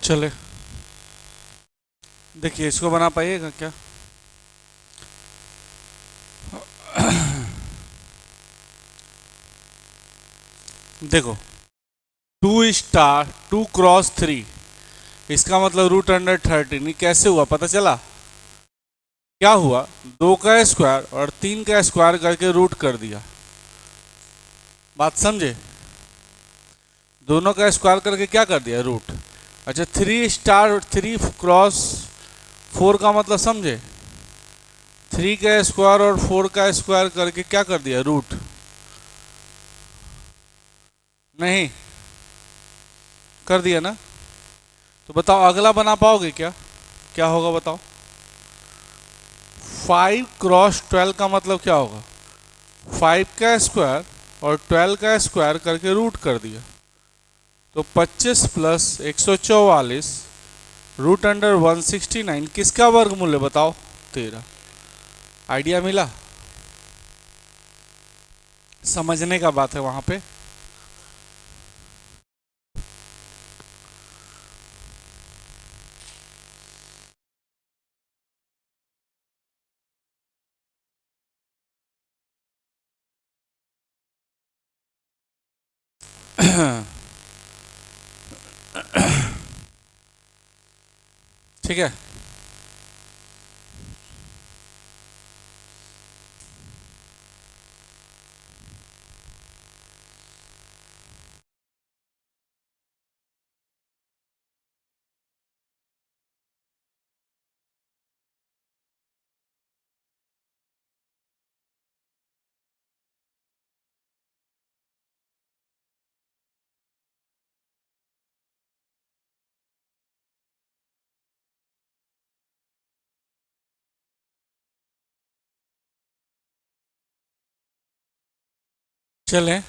चले देखिए, इसको बना पाइएगा क्या? देखो, 2*2 × 3, इसका मतलब √13। ये कैसे हुआ पता चला? क्या हुआ, 2 का स्क्वायर और 3 का स्क्वायर करके रूट कर दिया। बात समझे? दोनों का स्क्वायर करके क्या कर दिया, रूट। अच्छा, 3*3 × 4 का मतलब समझे? 3 का स्क्वायर और 4 का स्क्वायर करके क्या कर दिया, रूट। नहीं कर दिया ना? तो बताओ अगला बना पाओगे क्या? क्या होगा बताओ? 5 × 12 का मतलब क्या होगा? 5 का स्क्वायर और 12 का स्क्वायर करके रूट कर दिया। तो 25 + 144 √169 किसका वर्गमूल है बताओ? 13। आइडिया मिला? समझने का बात है वहां पे। ठीक है। चलें,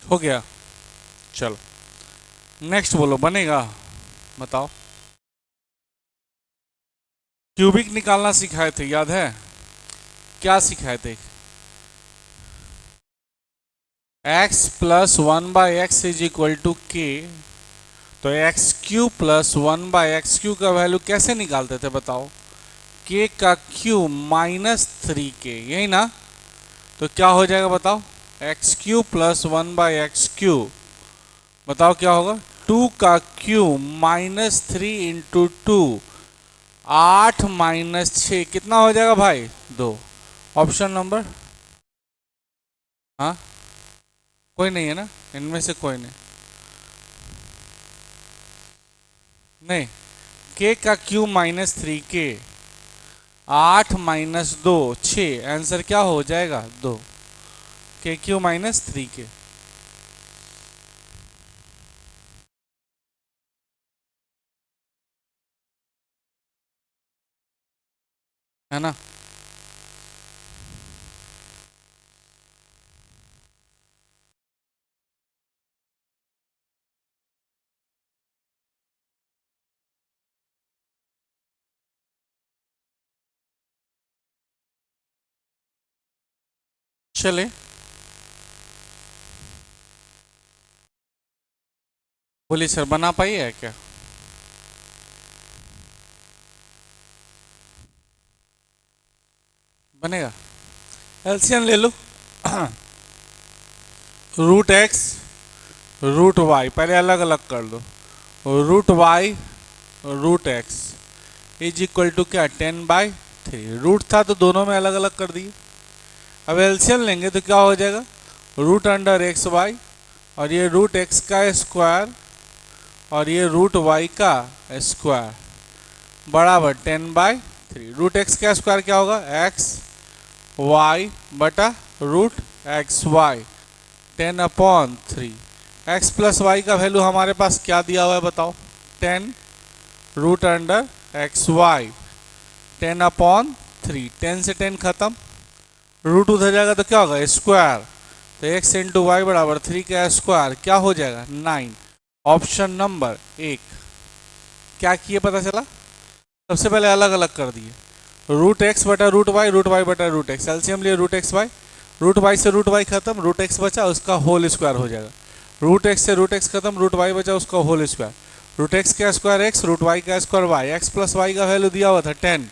हो गया। चलो नेक्स्ट बोलो, बनेगा? बताओ। क्यूबिक निकालना सिखाए थे, याद है? क्या सिखाए थे? x + 1/x = k। तो x³ + 1/x³ का वैल्यू कैसे निकालते थे बताओ? k का क्यूब -3k, यही ना? तो क्या हो जाएगा बताओ? x³ + 1/x³। बताओ क्या होगा? 2 का क्यूब -3 × 2, 8 - 6 कितना हो जाएगा भाई? 2। ऑप्शन नंबर, हाँ कोई नहीं है ना इनमें से? कोई नहीं। नहीं, k का क्यूब -3k, 8 - 2 6, आंसर क्या हो जाएगा? 2। k³ -3k। है ना? चले, बोलिए सर, बना पाइए है क्या? बनेगा? एलसीएम ले लो। √x √y, पहले अलग अलग कर लो। √y √x = क्या? 10/3। रूट था तो दोनों में अलग अलग कर दिए। अब एलसीएम लेंगे तो क्या हो जाएगा? √(x/y) और ये √x का स्क्वायर और ये √y का स्क्वायर बराबर 10/3। √x का स्क्वायर क्या होगा? x y बटा √xy 10/3। x + y का वैल्यू हमारे पास क्या दिया हुआ है बताओ? 10 √xy 10/3। 10 से 10 खत्म, रूट उधर जाएगा तो क्या होगा? स्क्वायर तो x इंटू वाई बराबर 3 का स्क्वायर क्या हो जाएगा 9। Option number 1। क्या किए पता चला, सबसे पहले अलग अलग कर दिए, रूट एक्स बटा रूट वाई बटा रूट एक्स, एलसीएम लिए रूट वाई, रूट वाई से रूट वाई खत्म, रूट एक्स बचा उसका होल स्क्वायर हो जाएगा, रूट एक्स से रूट एक्स खत्म, रूट वाई बचा उसका होल स्क्वायर, रूट एक्स का स्क्वायर एक्स, रूट वाई का square Y, X plus Y का वैल्यू दिया हुआ था 10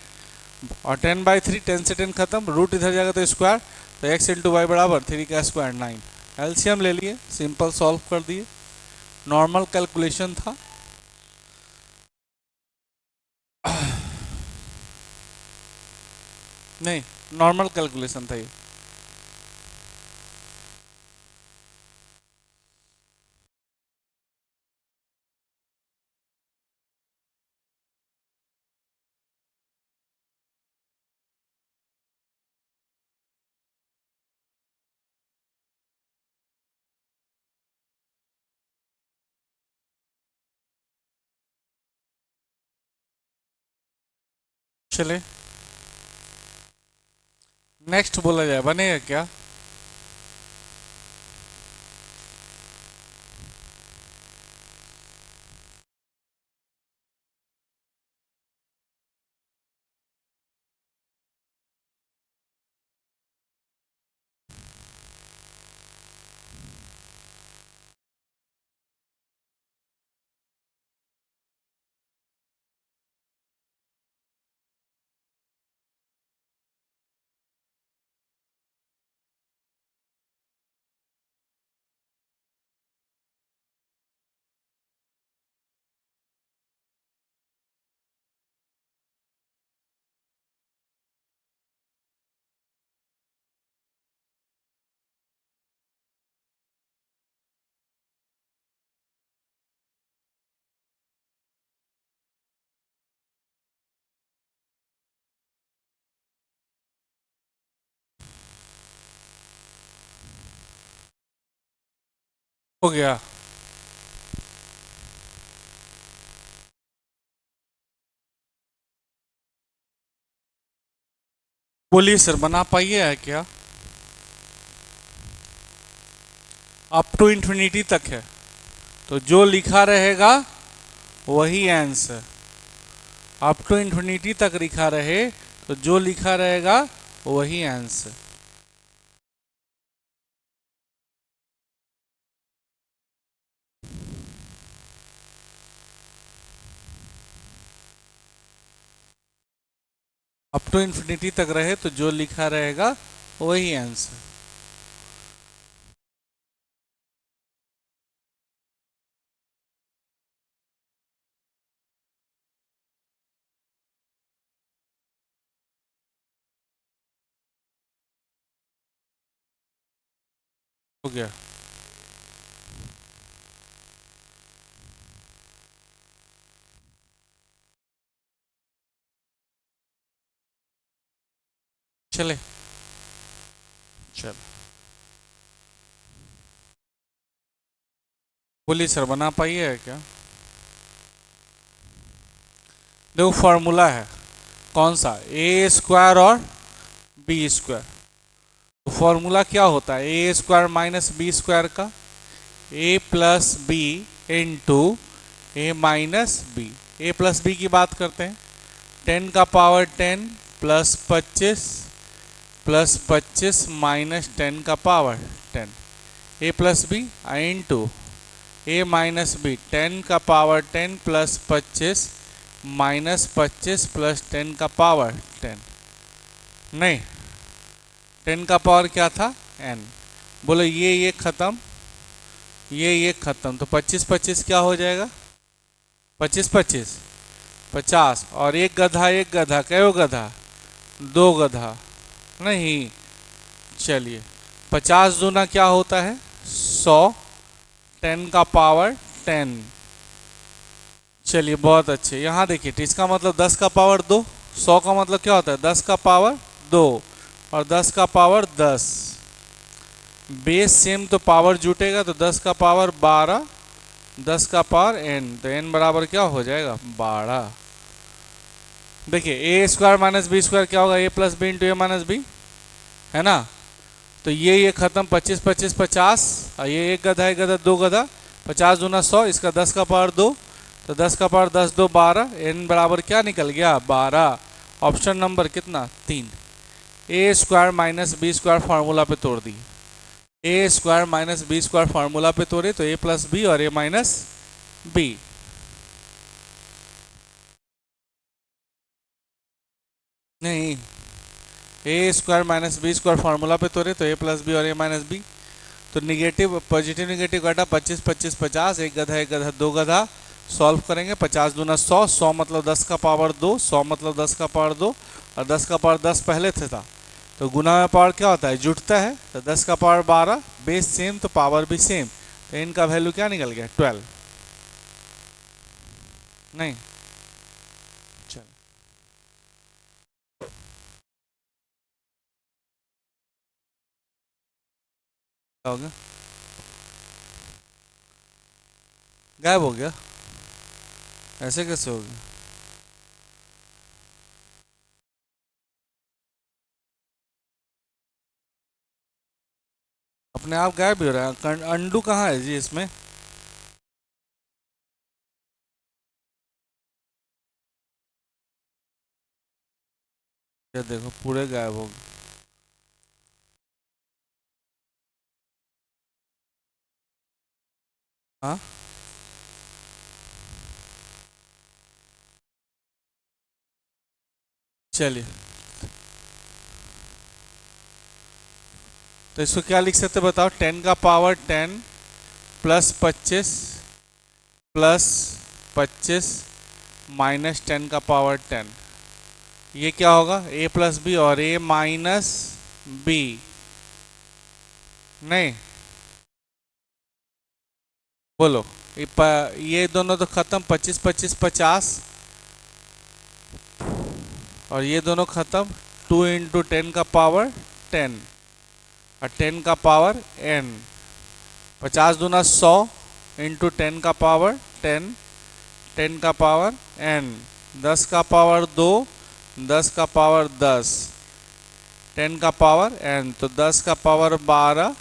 और 10/3, 10 से 10 खत्म, रूट इधर जाएगा तो स्क्वायर, तो एक्स इंटू वाई बराबर 3 का स्क्वायर 9। एलसीएम ले लिए, सिंपल सॉल्व कर दिए, नॉर्मल कैलकुलेशन था। नहीं, नॉर्मल कैलकुलेशन था ये। चले नेक्स्ट बोला जाए, बनेगा क्या? हो गया। बोलिए सर, बना पाइए है क्या? अप टू इंफिनिटी तक है, तो जो लिखा रहेगा वही आंसर। अप टू इंफिनिटी तक लिखा रहे तो जो लिखा रहेगा वही आंसर। अप टू इंफिनिटी तक रहे तो जो लिखा रहेगा वही आंसर। हो गया। चले चल, बोलिए सर, बना पाइए है क्या? देखो फॉर्मूला है कौन सा, ए स्क्वायर और बी स्क्वायर। तो फॉर्मूला क्या होता है, ए स्क्वायर माइनस बी स्क्वायर का, ए प्लस बी इंटू ए माइनस बी। ए प्लस बी की बात करते हैं, 10 का पावर 10 प्लस 25 माइनस 10 का पावर 10, ए प्लस बी इंटू ए माइनस बी, 10 का पावर 10 प्लस 25 माइनस 25 प्लस 10 का पावर 10। नहीं, 10 का पावर क्या था n। बोलो ये खत्म, ये खत्म, तो 25 क्या हो जाएगा, 25 50, और एक गधा कयो गधा, 2 गधा नहीं। चलिए 50 दूना क्या होता है 100, 10 का पावर 10। चलिए बहुत अच्छे, यहाँ देखिए, तो इसका मतलब 10 का पावर 2, 100 का मतलब क्या होता है 10 का पावर 2 और 10 का पावर 10। बेस सेम तो पावर जुटेगा, तो 10 का पावर 12, 10 का पावर n, तो n बराबर क्या हो जाएगा 12। देखिए ए स्क्वायर माइनस बी स्क्वायर क्या होगा, ए प्लस बी इंटू ए माइनस बी, है ना। तो ये खत्म 25 25 50, और ये एक गधा एक गधा दो गधा, 50 दूना 100, इसका 10 का पावर 2, तो 10 का पावर 10 2 12, n बराबर क्या निकल गया 12। ऑप्शन नंबर कितना 3। A square minus B square formula पे तोड़ दी, A square minus B square formula पे तोड़े तो ए प्लस बी और ए माइनस बी। नहीं, A square minus B square formula पे तोड़े तो ए प्लस बी और ए माइनस बी। तो निगेटिव पॉजिटिव निगेटिव घटा 25 25 50, एक गधा दो गधा, सॉल्व करेंगे 50 दूना 100, 100 मतलब 10 का पावर 2, 100 मतलब 10 का पावर 2, और 10 का पावर 10 पहले से था, तो गुना में पावर क्या होता है जुटता है, तो 10 का पावर 12, बेस सेम तो पावर भी सेम, तो इनका वैल्यू क्या निकल गया 12। नहीं, चल हो गया, गायब हो गया, ऐसे कैसे हो गया? अपने आप गायब ही हो रहा है, अंडू कहाँ है जी इसमें? ये देखो पूरे गायब हो गए। हाँ, चलिए, तो इसको क्या लिख सकते बताओ, 10 का पावर 10 प्लस 25 प्लस 25 माइनस 10 का पावर 10, ये क्या होगा a प्लस बी और a माइनस बी। नहीं, बोलो, ये दोनों तो खत्म, 25 25 50, और ये दोनों खत्म, 2 इंटू 10 का पावर 10 और 10 का पावर n, 50 दूना 100 इंटू 10 का पावर 10, 10 का पावर n, 10 का पावर 2, 10 का पावर 10, 10 का पावर n, तो 10 का पावर 12,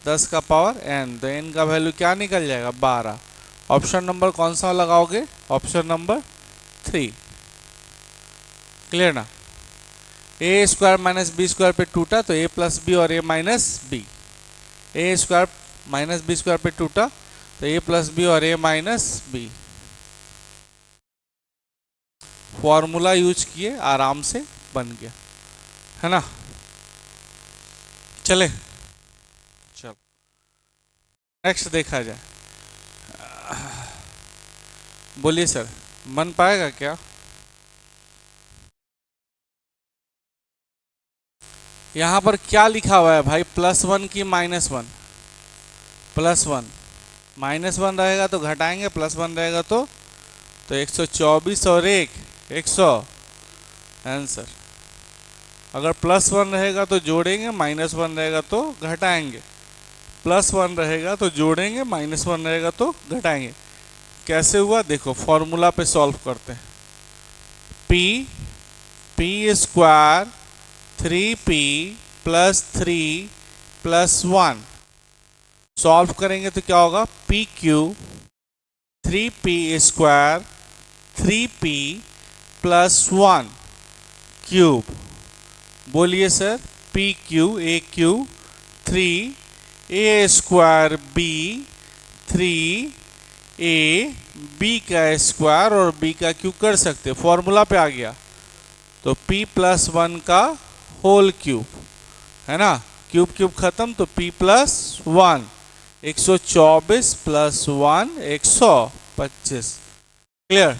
10 का पावर n, तो n का वैल्यू क्या निकल जाएगा 12। ऑप्शन नंबर कौन सा लगाओगे, ऑप्शन नंबर 3। क्लियर ना? ए स्क्वायर माइनस बी स्क्वायर पे टूटा तो ए प्लस बी और A minus B, A square minus B square पे टूटा तो ए प्लस बी और A minus B. Formula use किए, आराम से बन गया, है ना? चले, चलो नेक्स्ट देखा जाए। बोलिए सर, बन पाएगा क्या? यहां पर क्या लिखा हुआ है भाई, +1 की -1? +1, -1 रहेगा तो घटाएंगे, +1 रहेगा तो 124 और 100 आंसर। अगर +1 रहेगा तो जोड़ेंगे, -1 रहेगा तो घटाएंगे, +1 रहेगा तो जोड़ेंगे, -1 रहेगा तो घटाएंगे। कैसे हुआ देखो, फॉर्मूला पे सॉल्व करते हैं। P square 3p plus 3 plus 1, solve करेंगे तो क्या होगा, P Q 3p square 3p plus 1 cube. बोलिए sir, P Q A Q 3 A square B 3 A B का स्क्वायर और बी का क्यूब कर सकते, फॉर्मूला पे आ गया तो p प्लस 1 का होल क्यूब, है ना? क्यूब क्यूब खत्म तो p प्लस 1, 124 प्लस 1 125। क्लियर?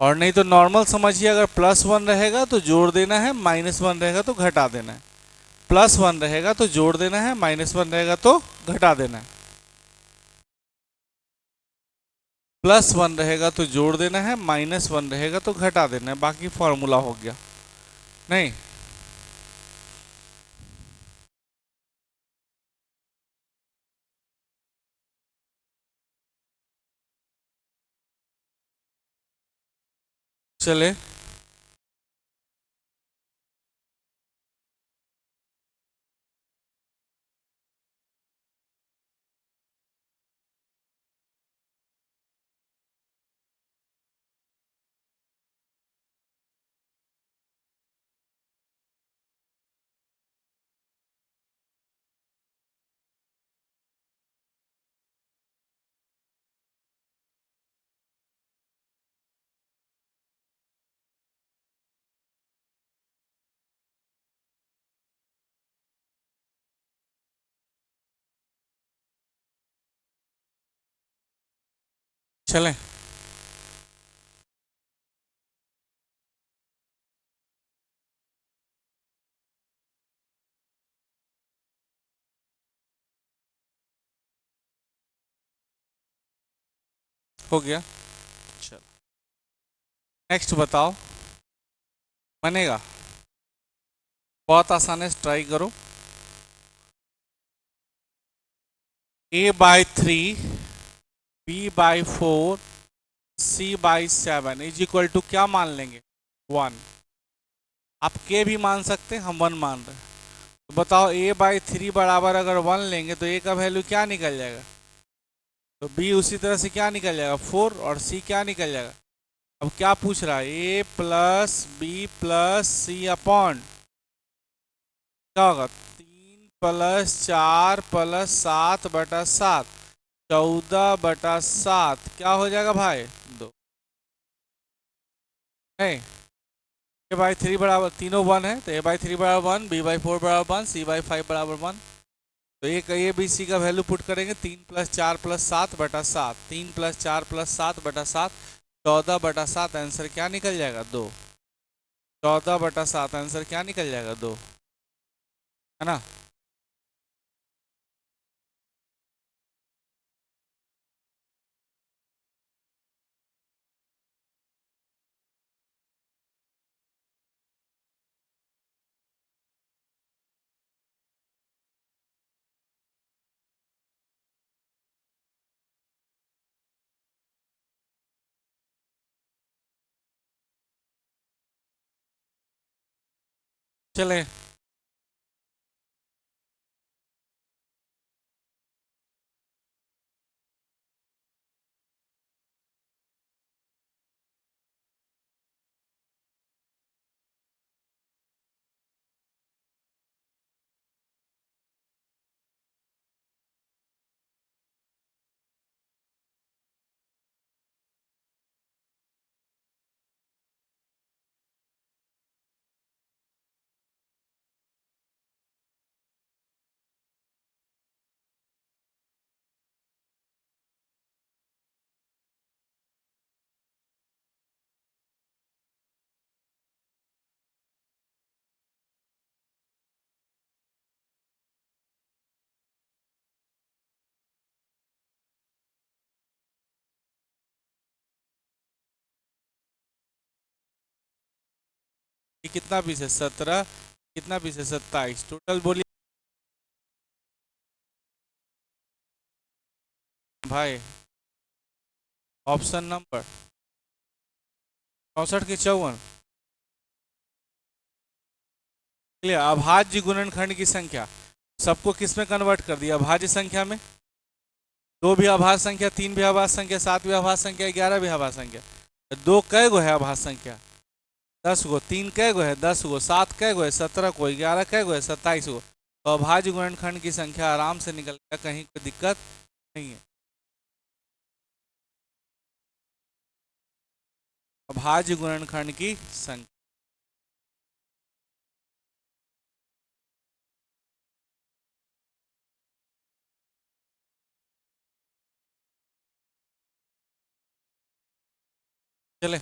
और नहीं तो नॉर्मल समझिए, अगर +1 रहेगा तो जोड़ देना है, -1 रहेगा तो घटा देना है, +1 रहेगा तो जोड़ देना है, -1 रहेगा तो घटा देना है, +1 रहेगा तो जोड़ देना है, -1 रहेगा तो घटा देना है, बाकी फॉर्मूला हो गया। नहीं, चले चलें। हो गया। चलो नेक्स्ट बताओ। बनेगा? बहुत आसान है, ट्राई करो। a/3 b/4 c/7 is equal to क्या मान लेंगे? 1। आप के भी मान सकते हैं, हम 1 मान रहे हैं। तो बताओ a/3 बराबर अगर 1 लेंगे तो a का वैल्यू क्या निकल जाएगा? तो b उसी तरह से क्या निकल जाएगा? 4। और c क्या निकल जाएगा? अब क्या पूछ रहा है? a plus B plus C upon क्या होगा? 3 प्लस 4 प्लस 7/7 14/7 क्या हो जाएगा भाई? 2। नहीं, a/3 बराबर तीनों 1 है तो a/3 बराबर 1, b/4 बराबर 1, c/5 बराबर 1। तो ये बी सी का वैल्यू पुट करेंगे 3 plus 4 plus 7/7। 3 plus 4 plus 7/7 14/7। Answer क्या निकल जाएगा? 2। 14/7 आंसर क्या निकल जाएगा? 2, है ना? चले ये कितना पीस है? 17। कितना पीस है? 27। टोटल बोलिए भाई। ऑप्शन नंबर 64 की 54। चलिए अभाज्य गुणनखंड की संख्या सबको किस में कन्वर्ट कर दिया? अभाज्य संख्या में। 2 भी अभाज्य संख्या, 3 भी अभाज्य संख्या, 7 भी अभाज्य संख्या, 11 भी अभाज्य संख्या। 2 कै गो है अभाज्य संख्या? 10 गो। 3 कै गो है? 10 गो। 7 कै गो है? 17 को। 11 कै गो है? 27 गो। तो अभाज्य गुणनखंड की संख्या आराम से निकल गया, कहीं कोई दिक्कत नहीं है। अभाज्य गुणनखंड की संख्या। चले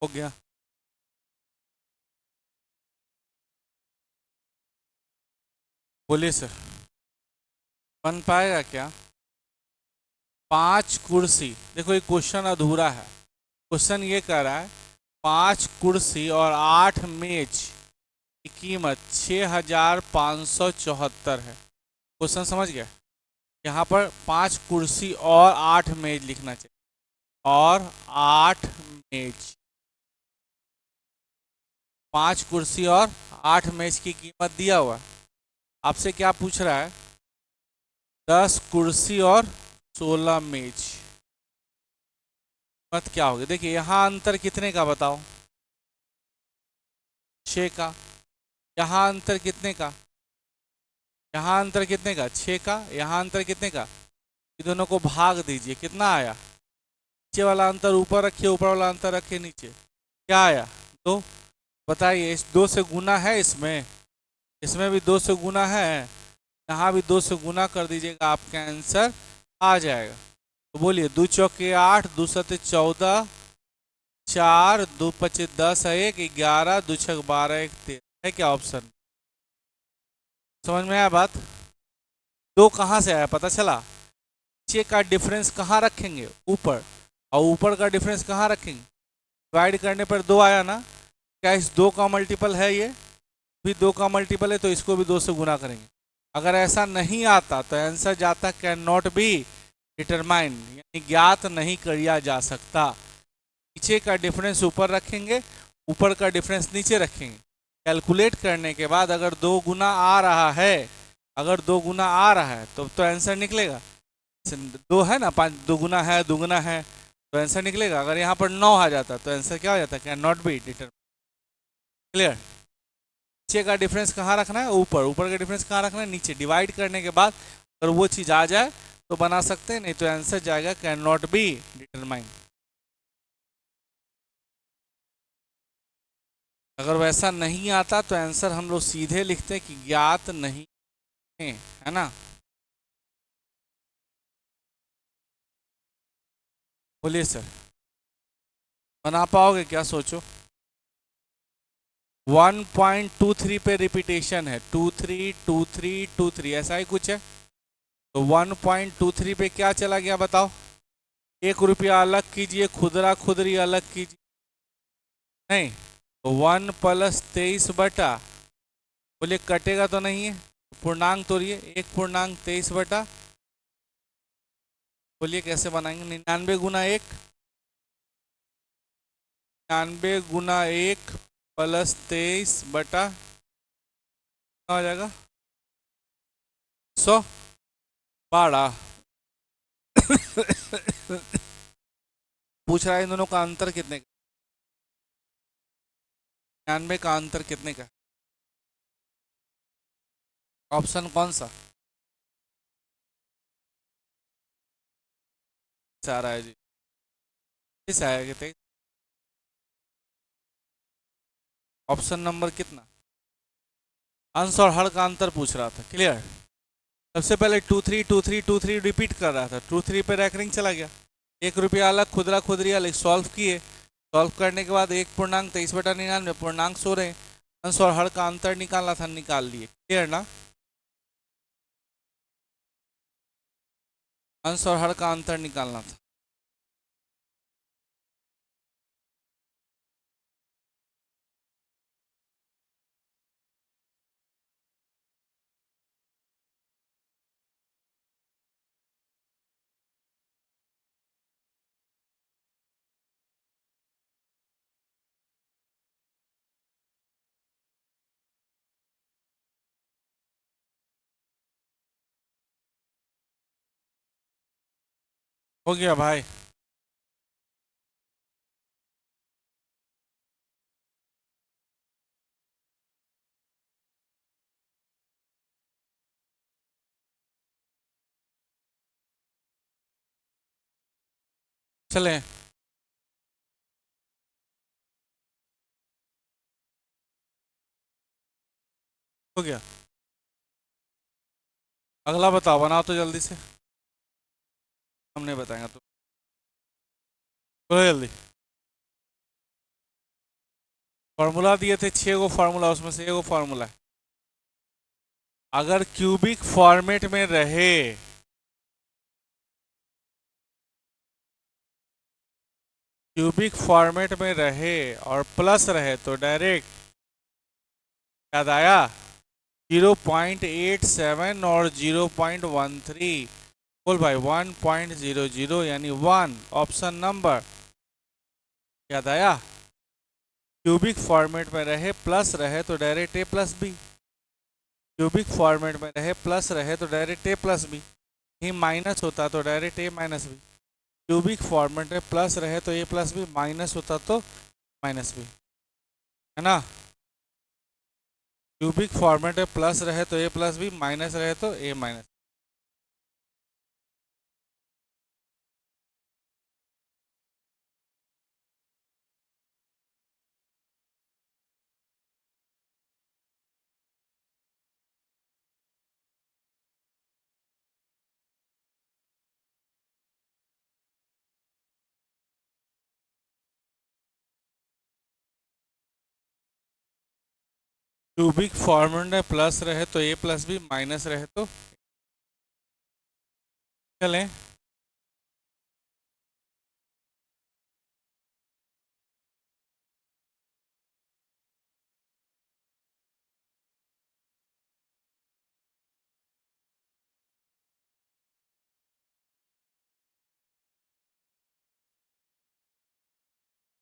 हो गया। बोलिए सर। बन पाएगा क्या? 5 कुर्सी। देखो ये क्वेश्चन अधूरा है। क्वेश्चन ये कह रहा है 5 कुर्सी और 8 मेज की कीमत 6574 है। क्वेश्चन समझ गया? यहाँ पर 5 कुर्सी और 8 मेज लिखना चाहिए। और 8 मेज। 5 कुर्सी और 8 मेज की कीमत दिया हुआ। आपसे क्या पूछ रहा है? 10 कुर्सी और 16 मेज कीमत क्या होगी? देखिए यहाँ अंतर कितने का बताओ? 6 का। यहाँ अंतर कितने का? यहाँ अंतर कितने का? 6 का। यहाँ अंतर कितने का? ये दोनों को भाग दीजिए, कितना आया? नीचे वाला अंतर ऊपर रखिए, ऊपर वाला अंतर रखिए नीचे। क्या आया? 2। बताइए, इस 2 से गुना है इसमें, इसमें भी 2 से गुना है, यहाँ भी 2 से गुना कर दीजिएगा, आपका आंसर आ जाएगा। तो बोलिए, 2 चौके 8, 2 सते 14, 4, 2 पचे 10, 1 11, 2 छक 12, 1 13 है क्या ऑप्शन? समझ में आया बात? 2 कहाँ से आया पता चला? नीचे का डिफरेंस कहाँ रखेंगे? ऊपर। और ऊपर का डिफरेंस कहाँ रखेंगे? डिवाइड करने पर 2 आया ना। क्या इस 2 का मल्टीपल है? ये भी 2 का मल्टीपल है, तो इसको भी 2 से गुना करेंगे। अगर ऐसा नहीं आता तो आंसर जाता कैन नॉट बी डिटरमाइन, यानी ज्ञात नहीं किया जा सकता। नीचे का डिफरेंस ऊपर रखेंगे, ऊपर का डिफरेंस नीचे रखेंगे। कैलकुलेट करने के बाद अगर 2 गुना आ रहा है, अगर 2 गुना आ रहा है तो आंसर निकलेगा। 2 है ना, 5 दुगुना है, दुगुना है, तो आंसर निकलेगा। अगर यहाँ पर 9 आ जाता तो आंसर क्या हो जाता? Can not be determine. Clear? नीचे का डिफरेंस कहाँ रखना है? ऊपर। ऊपर का डिफरेंस कहाँ रखना है? नीचे। डिवाइड करने के बाद अगर वो चीज आ जाए तो बना सकते हैं, नहीं तो आंसर जाएगा कैन नॉट बी डिटरमाइन। अगर वैसा नहीं आता तो आंसर हम लोग सीधे लिखते हैं कि ज्ञात नहीं है ना। बोलिए सर, बना पाओगे क्या? सोचो। 1.23 पे रिपीटेशन है, 23 23 23, ऐसा ही कुछ है। तो 1.23 पे क्या चला गया बताओ? 1 रुपया अलग कीजिए, खुदरा खुदरी अलग कीजिए। नहीं, तो 1 प्लस 23 बटा, बोलिए कटेगा तो नहीं है? पूर्णांक तोड़िए, 1.23 बटा, बोलिए कैसे बनाएंगे? 99 गुना 1, 99 गुना 1 प्लस 23 बटा क्या हो जाएगा? 112। पूछ रहा है इन दोनों का अंतर कितने का? 99 का अंतर कितने का? ऑप्शन कौन सा आ रहा है जी? इस आया कि 23? ऑप्शन नंबर कितना? अंश और हर का अंतर पूछ रहा था। क्लियर? सबसे पहले 23 23 23 रिपीट कर रहा था, 23 पे रैंकिंग चला गया। 1 रुपया अलग, खुदरा खुदरी अलग, सॉल्व किए। सॉल्व करने के बाद 1.23 बटा 99 पूर्णांक सो रहे, अंश और हर का अंतर निकालना था, निकाल लिए। क्लियर ना? अंश और हर का अंतर निकालना था। हो गया भाई? चले, हो गया। अगला बताओ, बनाओ तो जल्दी से, हम नहीं बताएंगे तो। बोलो जल्दी। फॉर्मूला दिए थे 6 गो फॉर्मूला, उसमें से 1 गो फॉर्मूला है। अगर क्यूबिक फॉर्मेट में रहे, क्यूबिक फॉर्मेट में रहे और प्लस रहे तो डायरेक्ट याद आया 0.87 और 0.13, बोल भाई 1.00 यानी 1, ऑप्शन नंबर। याद आया? क्यूबिक फॉर्मेट में रहे, प्लस रहे तो डायरेक्ट ए प्लस बी। क्यूबिक फॉर्मेट में रहे, प्लस रहे तो डायरेक्ट ए प्लस बी। ही माइनस होता तो डायरेक्ट ए माइनस बी। क्यूबिक फॉर्मेट में प्लस रहे तो ए प्लस बी, माइनस होता तो माइनस बी, है ना? क्यूबिक फॉर्मेट में प्लस रहे तो ए प्लस बी, माइनस रहे तो ए माइनस। क्यूबिक फॉर्मूला में प्लस रहे तो ए प्लस बी, माइनस रहे तो चलें।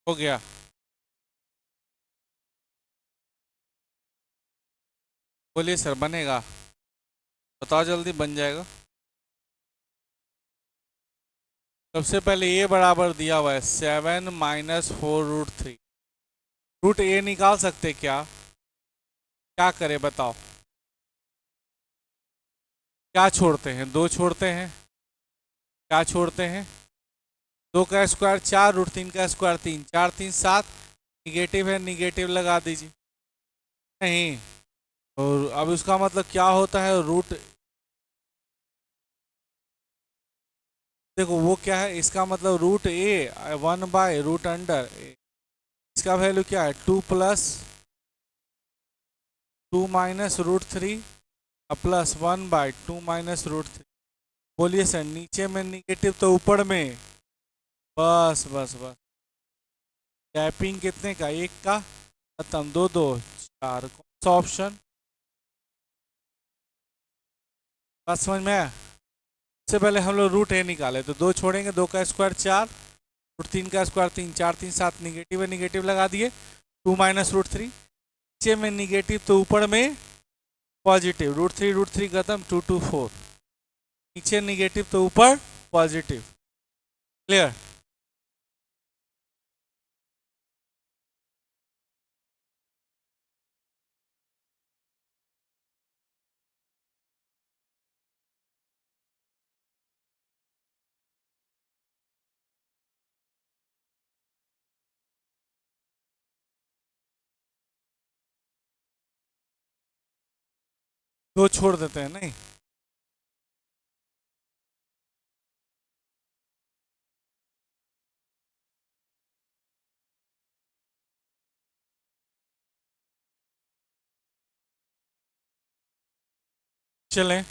हो गया। बोलिए सर, बनेगा? बताओ जल्दी, बन जाएगा। सबसे पहले ए बराबर दिया हुआ है 7 - 4√3। रूट ए निकाल सकते क्या? क्या करें बताओ? क्या छोड़ते हैं? दो छोड़ते हैं। क्या छोड़ते हैं? दो का स्क्वायर 4, √3 का स्क्वायर 3, 4 3 7। निगेटिव है, निगेटिव लगा दीजिए। नहीं, और अब उसका मतलब क्या होता है? रूट, देखो वो क्या है, इसका मतलब √a 1/√अंडर। इसका वैल्यू क्या है? 2 + 2 - √3 प्लस 1/2 - √3। बोलिए सर, नीचे में निगेटिव तो ऊपर में। बस बस बस। टैपिंग कितने का? एक का खत्म। दो दो चार, कौन सा ऑप्शन? बात समझ में आया? सबसे पहले हम लोग रूट ए निकाले तो दो छोड़ेंगे, दो का स्क्वायर 4, √3 का स्क्वायर 3, 4 3 7। निगेटिव है, निगेटिव लगा दिए। 2 - √3। नीचे में निगेटिव तो ऊपर में पॉजिटिव। √3 खत्म, 2 2 4। नीचे निगेटिव तो ऊपर पॉजिटिव। क्लियर? दो छोड़ देते हैं नहीं? चलें।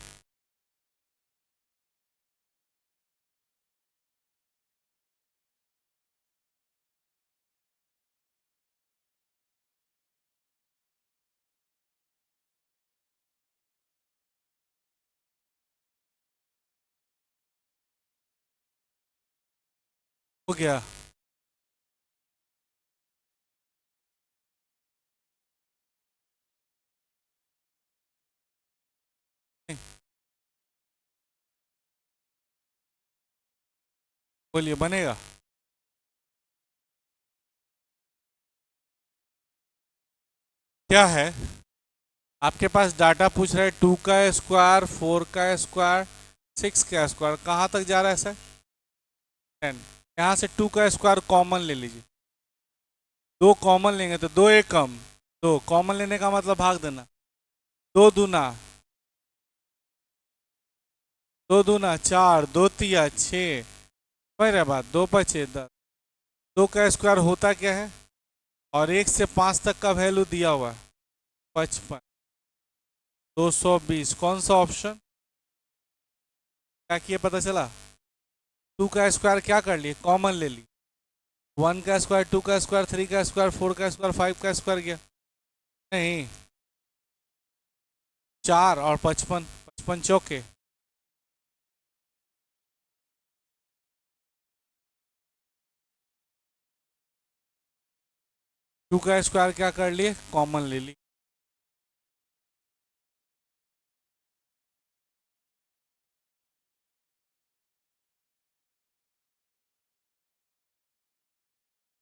हो गया। बोलिए, बनेगा? क्या है? आपके पास डाटा पूछ रहा है 2 का स्क्वायर, 4 का स्क्वायर, 6 का स्क्वायर। कहाँ तक जा रहा है सर? 10। यहाँ से 2 का स्क्वायर कॉमन ले लीजिए। दो कॉमन लेंगे तो दो एक कम। दो कॉमन लेने का मतलब भाग देना। दो दूना, दो दूना 4, दो तिया 6। समझ रहे बात? दो पचे 10। दो का स्क्वायर होता क्या है? और 1 से 5 तक का वैल्यू दिया हुआ है 55। 220। कौन सा ऑप्शन? क्या किए पता चला? 2 का स्क्वायर क्या कर लिए? कॉमन ले ली। 1 का स्क्वायर, 2 का स्क्वायर, 3 का स्क्वायर, 4 का स्क्वायर, 5 का स्क्वायर गया। नहीं, 4 और 55, 55 चौके। 2 का स्क्वायर क्या कर लिए? कॉमन ले ली।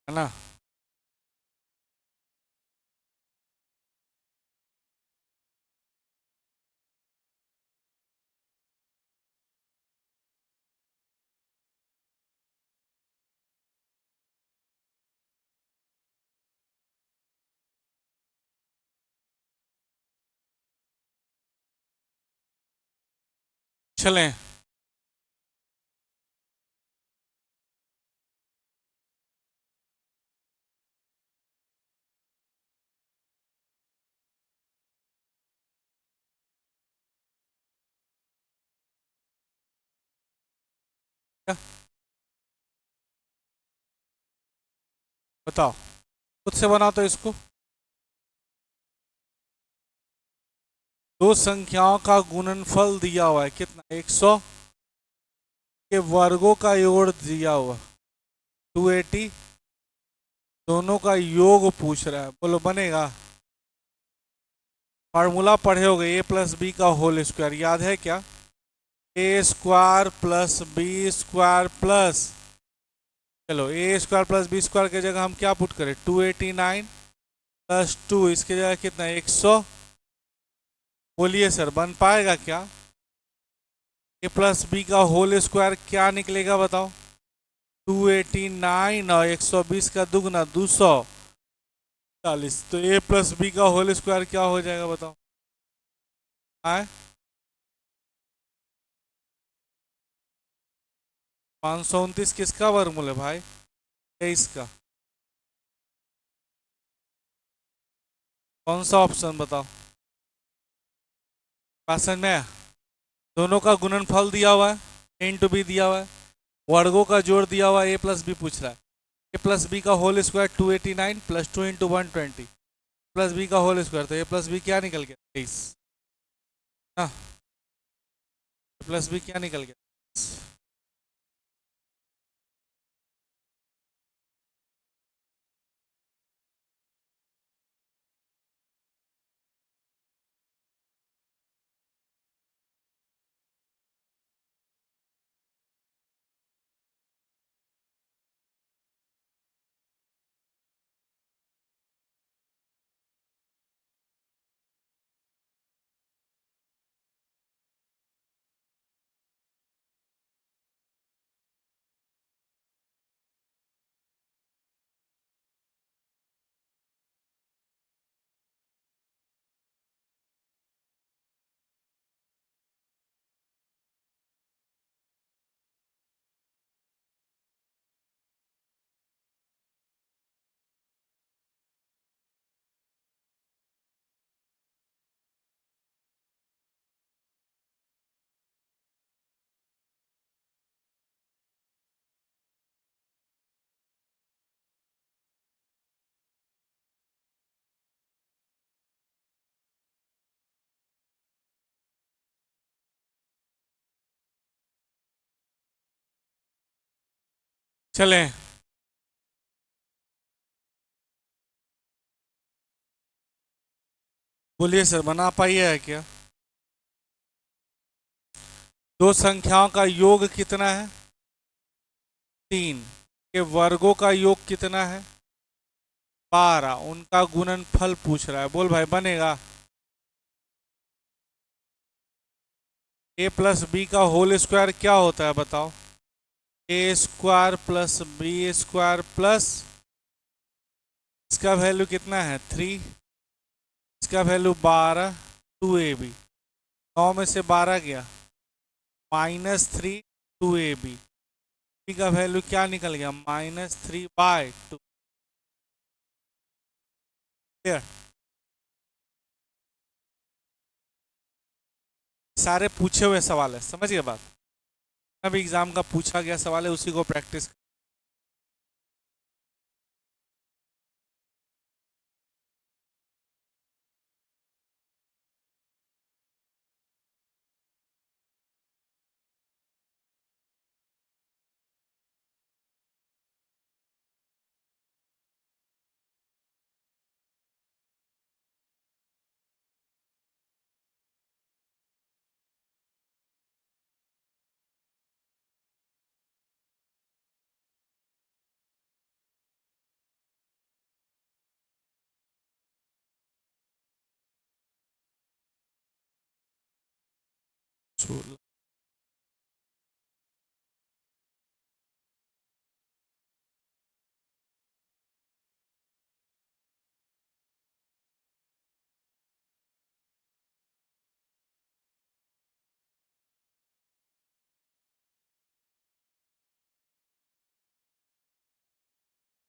है ना? चलें। क्या बताओ, खुद से बनाओ तो इसको। दो संख्याओं का गुणनफल दिया हुआ है कितना, 100 के वर्गों का योग दिया हुआ 280, दोनों का योग पूछ रहा है, बोलो बनेगा। फार्मूला पढ़े होगे ए प्लस बी का होल स्क्वायर, याद है क्या? A square plus B square plus, चलो A square plus B square की जगह हम क्या पुट करें, 289 प्लस 2, इसकी जगह कितना 100। बोलिए सर बन पाएगा क्या? ए प्लस बी का होल स्क्वायर क्या निकलेगा बताओ, 289 और 120 का दुगना 240, तो ए प्लस बी का होल स्क्वायर क्या हो जाएगा बताओ? आए 529 किसका वर्गमूल है भाई? 23 का। कौन सा ऑप्शन बताओ? क्वेश्चन में दोनों का गुणनफल दिया हुआ है, ए इंटू बी दिया हुआ है, वर्गों का जोड़ दिया हुआ है, ए प्लस बी पूछ रहा है। ए प्लस बी का whole square 289 plus 2 into 120 plus B का होल स्क्वायर, तो ए प्लस बी क्या निकल गया 23। हाँ ए प्लस बी क्या निकल गया? चलें, बोलिए सर बना पाइए है क्या? दो संख्याओं का योग कितना है, 3, के वर्गों का योग कितना है, 12, उनका गुणनफल पूछ रहा है, बोल भाई बनेगा? ए प्लस बी का होल स्क्वायर क्या होता है बताओ, A square plus B square plus, इसका वैल्यू कितना है 3, इसका वैल्यू 12, 2ab, 9 में से 12 गया -3, 2ab, का वैल्यू क्या निकल गया -3/2। सारे पूछे हुए सवाल है, समझ गए बात? अभी एग्जाम का पूछा गया सवाल है, उसी को प्रैक्टिस।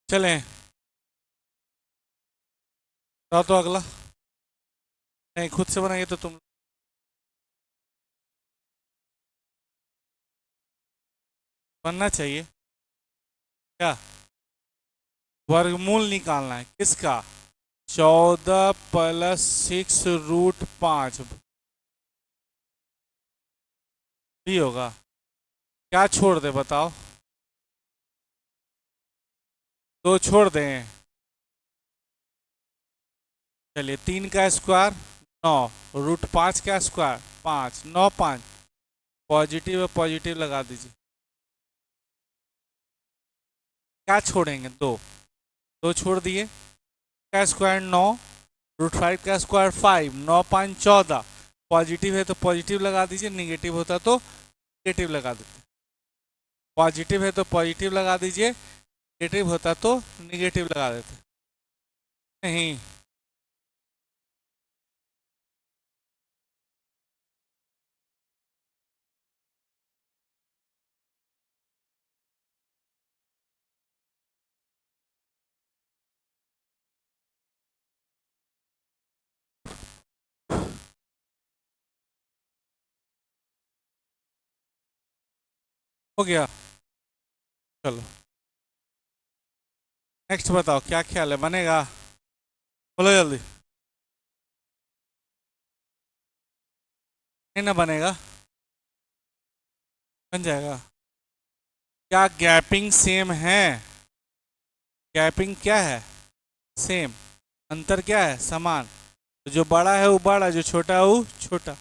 चलें तो अगला, नहीं खुद से बनाइए तो तुम। बनना चाहिए क्या? वर्गमूल निकालना है किसका? 14 + 6√5 भी होगा। क्या छोड़ दे बताओ? दो छोड़ दें। चलिए 3 का स्क्वायर 9, √5 का स्क्वायर 5, 9 5, पॉजिटिव है पॉजिटिव लगा दीजिए। क्या छोड़ेंगे? दो, दो छोड़ दिए। का स्क्वायर 9, √5 का स्क्वायर 5, 9 5 14, पॉजिटिव है तो पॉजिटिव लगा दीजिए, निगेटिव होता तो नेगेटिव लगा देते। पॉजिटिव है तो पॉजिटिव लगा दीजिए, नेगेटिव होता तो निगेटिव लगा देते। नहीं, हो गया। चलो नेक्स्ट बताओ, क्या ख्याल है, बनेगा? बोलो जल्दी। नहीं ना बनेगा? बन जाएगा। क्या गैपिंग सेम है? गैपिंग क्या है? सेम। अंतर क्या है? समान। तो जो बड़ा है वो बड़ा, जो छोटा है वो छोटा।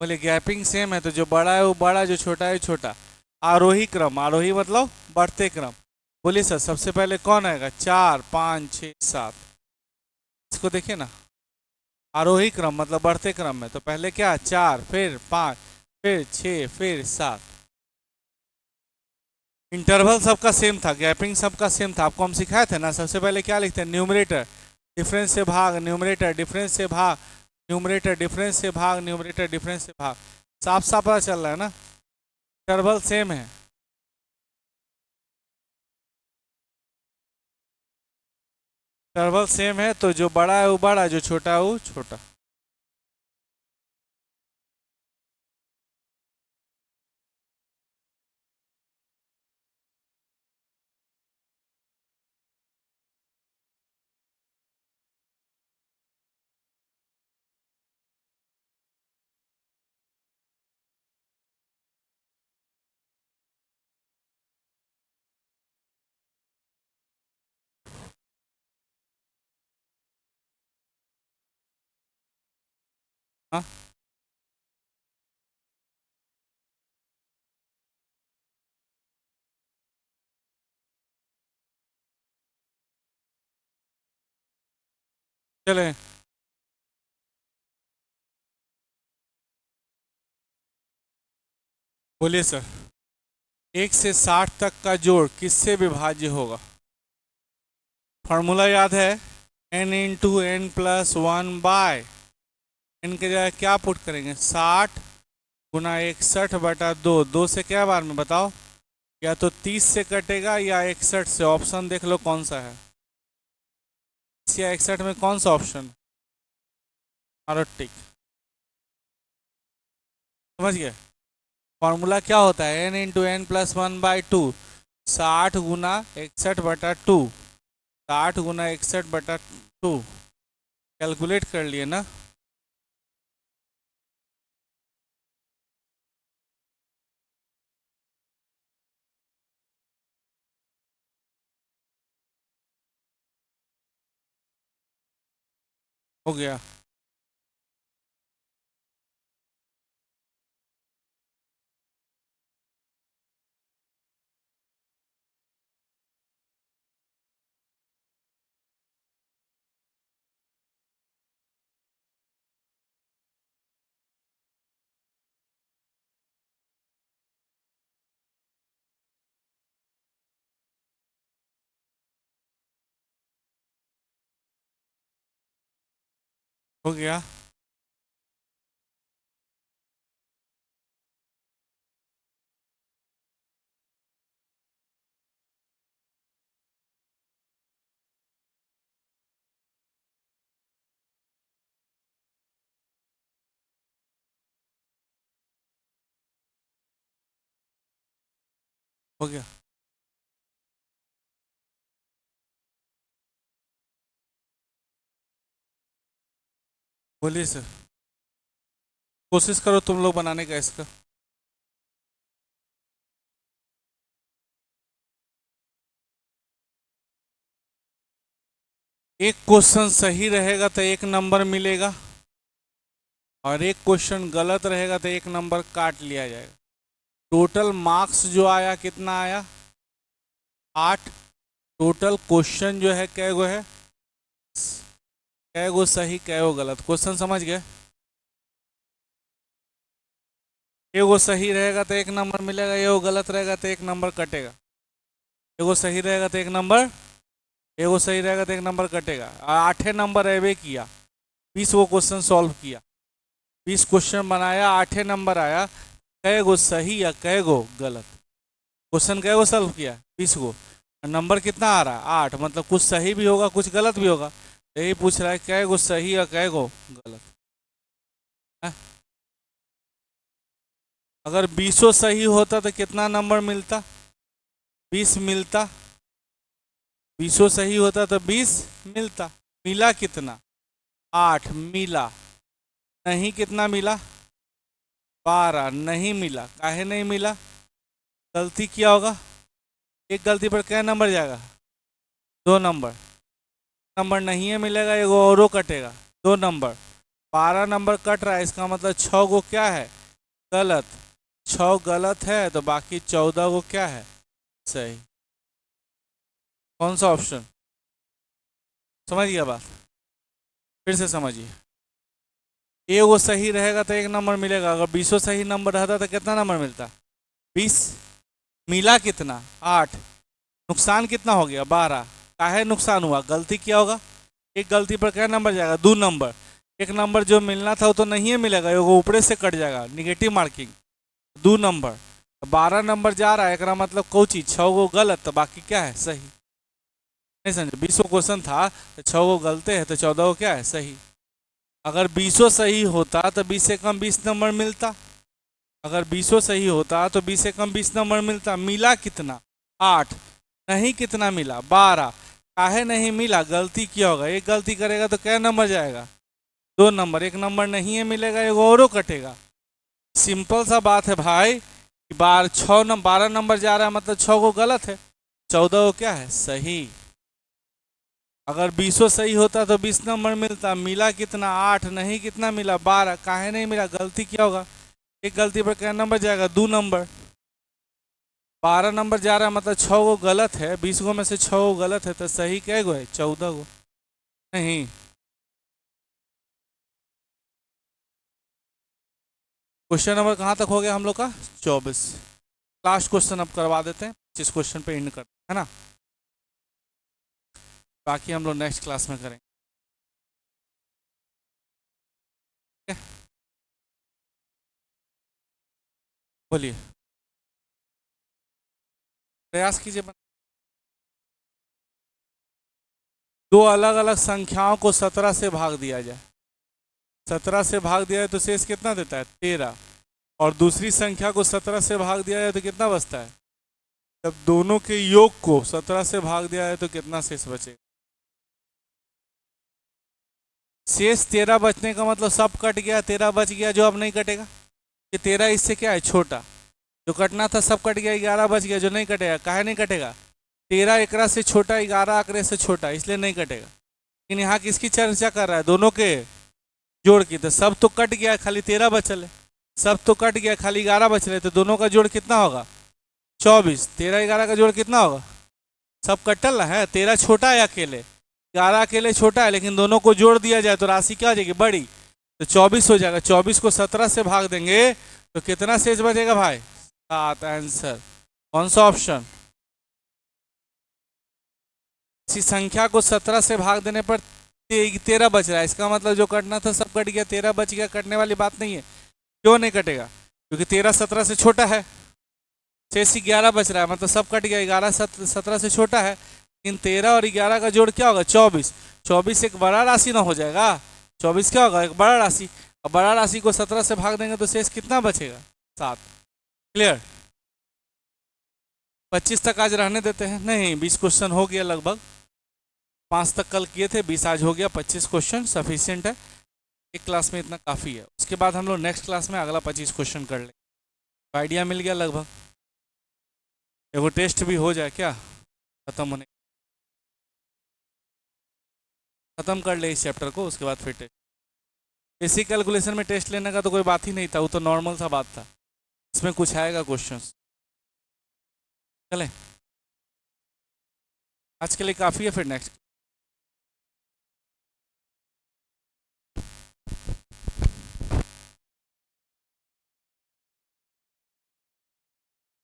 बोले गैपिंग सेम है तो जो बड़ा है वो बड़ा, जो छोटा है वो छोटा। आरोही क्रम, आरोही मतलब बढ़ते क्रम। बोलिए सर, सबसे पहले कौन आएगा? 4 5 6 7। इसको देखिए ना, आरोही क्रम मतलब बढ़ते क्रम में, तो पहले क्या? 4, फिर 5, फिर 6, फिर 7। इंटरवल सबका सेम था, गैपिंग सबका सेम था। आपको हम सिखाए थे ना, सबसे पहले क्या लिखते हैं? न्यूमरेटर डिफरेंस से भाग, न्यूमरेटर डिफरेंस से भाग, न्यूमरेटर डिफरेंस से भाग, न्यूमरेटर डिफरेंस से भाग। साफ साफ पता चल रहा है ना, इंटरवल सेम है। इंटरवल सेम है तो जो बड़ा है वो बड़ा, जो छोटा है वो छोटा। हाँ चले। बोलिए सर। 1 से 60 तक का जोड़ किससे विभाज्य होगा? फॉर्मूला याद है? n × n+1 एन के जगह क्या पुट करेंगे? 60 × 61/2। दो से क्या बार में बताओ? या तो 30 से कटेगा या 61 से। ऑप्शन देख लो कौन सा है। 30 या 61 में कौन सा ऑप्शन? और टिक। समझ गए? फॉर्मूला क्या होता है? n × n+1/2। 60 × 61/2। 60 × 61/2। कैलकुलेट कर लिए ना? हो गया। हो गया। हो गया। बोलिए सर, कोशिश करो तुम लोग बनाने का इसका। एक क्वेश्चन सही रहेगा तो 1 नंबर मिलेगा, और एक क्वेश्चन गलत रहेगा तो 1 नंबर काट लिया जाएगा। टोटल मार्क्स जो आया कितना आया? 8। टोटल क्वेश्चन जो है कै गो है? कै गो सही कै गो गलत? क्वेश्चन समझ गए? एगो सही रहेगा तो 1 नंबर मिलेगा, एगो गलत रहेगा तो 1 नंबर कटेगा। एगो सही रहेगा तो 1 नंबर, एगो सही रहेगा तो 1 नंबर कटेगा। 8 नंबर एवे किया, 20 गो क्वेश्चन सॉल्व किया, 20 क्वेश्चन बनाया, 8 नंबर आया। कै गो सही या कै गो गलत? क्वेश्चन कै गो सॉल्व किया? 20 गो। नंबर कितना आ रहा है? 8। मतलब कुछ सही भी होगा कुछ गलत भी होगा। यही पूछ रहा है कै गो सही या कै गो गलत है? अगर 20 सही होता तो कितना नंबर मिलता? 20 मिलता। 20 सही होता तो 20 मिलता। मिला कितना? 8 मिला। नहीं कितना मिला? 12 नहीं मिला। काहे नहीं मिला? गलती किया होगा। एक गलती पर क्या नंबर जाएगा? 2 नंबर। नंबर नहीं है मिलेगा, एगो औरो कटेगा, 2 नंबर। 12 नंबर कट रहा है, इसका मतलब 6 गो क्या है? गलत। 6 गलत है तो बाकी 14 गो क्या है? सही। कौन सा ऑप्शन? समझ गया बात? फिर से समझिए। एगो सही रहेगा तो 1 नंबर मिलेगा। अगर 20 सही नंबर रहता तो कितना नंबर मिलता? 20। मिला कितना? 8। नुकसान कितना हो गया? 12। काहे नुकसान हुआ? गलती किया होगा। एक गलती पर क्या नंबर जाएगा? 2 नंबर। 1 नंबर जो मिलना था वो तो नहीं है मिलेगा, वो ऊपरे से कट जाएगा, निगेटिव मार्किंग। 2 नंबर। 12 नंबर जा रहा है, एक मतलब कोई 6 गो गलत तो बाकी क्या है? सही। नहीं समझे? 20 क्वेश्चन था तो 6 गो गलते हैं तो 14 गो क्या है? सही। अगर 20 सही होता तो 20 से कम 20 नंबर मिलता। अगर 20 सही होता तो 20 से कम 20 नंबर मिलता। मिला कितना? 8। नहीं कितना मिला? 12। काहे नहीं मिला? गलती किया होगा। एक गलती करेगा तो क्या नंबर जाएगा? 2 नंबर। 1 नंबर नहीं है मिलेगा, एगो औरो कटेगा। सिंपल सा बात है भाई। 12 नंबर जा रहा है मतलब 6 गो गलत है, 14 गो क्या है? सही। अगर 20 सही होता तो 20 नंबर मिलता। मिला कितना? 8। नहीं कितना मिला? 12। काहे नहीं मिला? गलती किया होगा। एक गलती पर क्या नंबर जाएगा? 2 नंबर। 12 नंबर जा रहा है मतलब 6 गो गलत है, 20 गो में से 6 गो गलत है तो सही कै गो है? 14 गो। नहीं। क्वेश्चन नंबर कहाँ तक हो गया हम लोग का? 24। लास्ट क्वेश्चन अब करवा देते हैं, जिस क्वेश्चन पे एंड करते हैं, है ना? बाकी हम लोग नेक्स्ट क्लास में करेंगे। बोलिए, प्रयास कीजिए। दो अलग अलग संख्याओं को 17 से भाग दिया जाए। 17 से भाग दिया जाए तो शेष कितना देता है? 13। और दूसरी संख्या को 17 से भाग दिया जाए तो कितना बचता है? जब दोनों के योग को 17 से भाग दिया जाए तो कितना शेष बचेगा? शेष 13 बचने का मतलब सब कट गया, 13 बच गया जो अब नहीं कटेगा। ये 13 इससे क्या है? छोटा। जो कटना था सब कट गया, 11 बच गया जो नहीं कटेगा। काहे नहीं कटेगा? 13 एकरा से छोटा, 11 आंकड़े से छोटा, इसलिए नहीं कटेगा। लेकिन यहाँ किसकी चर्चा कर रहा है? दोनों के जोड़ की। तो सब तो कट गया, खाली 13 बचल है। सब तो कट गया, खाली 11 बच रहे, तो दोनों का जोड़ कितना होगा? 24। 13 11 का जोड़ कितना होगा? सब कटल है। 13 छोटा है अकेले, 11 अकेले छोटा है, लेकिन दोनों को जोड़ दिया जाए तो राशि क्या हो जाएगी? बड़ी। तो 24 हो जाएगा। 24 को 17 से भाग देंगे तो कितना शेष बचेगा भाई? 7। आंसर कौन सा ऑप्शन? इसी संख्या को 17 से भाग देने पर 13 बच रहा है, इसका मतलब जो कटना था सब कट गया, 13 बच गया। कटने वाली बात नहीं है। क्यों नहीं कटेगा? क्योंकि 13 17 से छोटा है। शेष 11 बच रहा है, मतलब सब कट गया। 11 17 से छोटा है, लेकिन 13 और 11 का जोड़ क्या होगा? 24। 24 एक बड़ा राशि ना हो जाएगा? 24 क्या होगा? एक बड़ा राशि। अब बड़ा राशि को 17 से भाग देंगे तो शेष कितना बचेगा? 7। क्लियर? 25 तक आज रहने देते हैं, नहीं 20 क्वेश्चन हो गया लगभग, 5 तक कल किए थे, 20 आज हो गया, 25 क्वेश्चन सफिशिएंट है, एक क्लास में इतना काफ़ी है। उसके बाद हम लोग नेक्स्ट क्लास में अगला 25 क्वेश्चन कर लें। आइडिया मिल गया लगभग, एगो टेस्ट भी हो जाए क्या खत्म होने, खत्म कर ले इस चैप्टर को, उसके बाद फिर टेस्ट। बेसिक कैलकुलेशन में टेस्ट लेने का तो कोई बात ही नहीं था, वो तो नॉर्मल सा बात था, इसमें कुछ आएगा क्वेश्चन। चलें, आज के लिए काफ़ी है, फिर नेक्स्ट